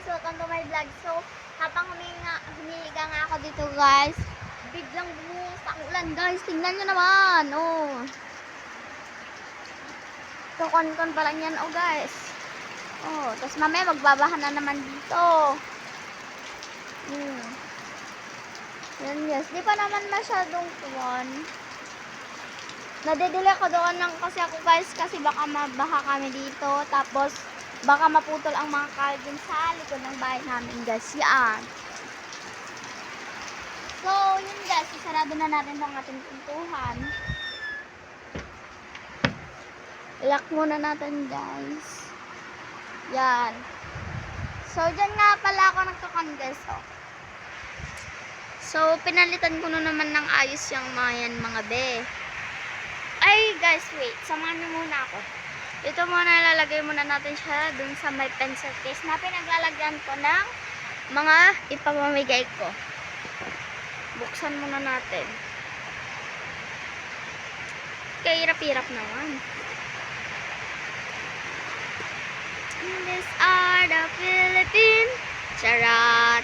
guys, welcome to my vlog. So, habang humihiga nga ako dito guys, biglang bumuhos ang ulan guys. Tingnan nyo naman, oh. So, kon-kon pa lang yan, oh guys. Oh, tapos mamaya magbabahan na naman dito. Yan guys, di pa naman masyadong kuwan. Nadedele ko doon lang kasi ako guys, kasi baka mabaha kami dito. Tapos, baka maputol ang mga kalbin sa likod ng bahay namin guys. Yan. So, yun guys, isarado na natin itong ating pintuhan. Lock muna natin guys. Yan. So, dyan nga pala ako nagkakan guys. Oh. So, pinalitan ko na naman ng ayos yung mga be. Ay guys, wait. Samahan niyo muna ako. Ito muna, ilalagay muna natin siya dun sa may pencil case na pinaglalagyan ko ng mga ipamamigay ko. Buksan muna natin. Kahirap-hirap naman. These are the Philippines. Charot.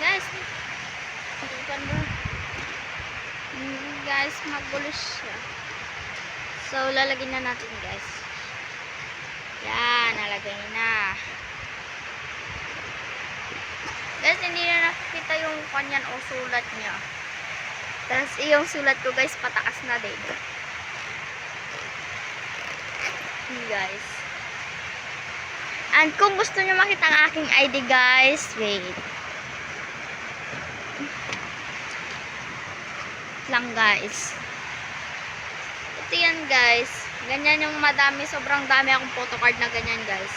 Guys, guys, magulo siya. So, lalagyan na natin guys. Yan, nalagay na. Guys, hindi na nakikita yung kanyan o sulat niya. Tapos, yung sulat ko guys, pataas na din. Guys. And kung gusto nyo makita ang aking ID guys, wait lang guys. Ito yan guys. Ganyan yung madami, sobrang dami akong photocard na ganyan guys.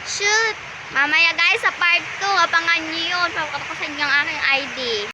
Shoot! Mamaya guys sa part 2, abangan nyo yun. Papakita ko sa inyo ang aking ID.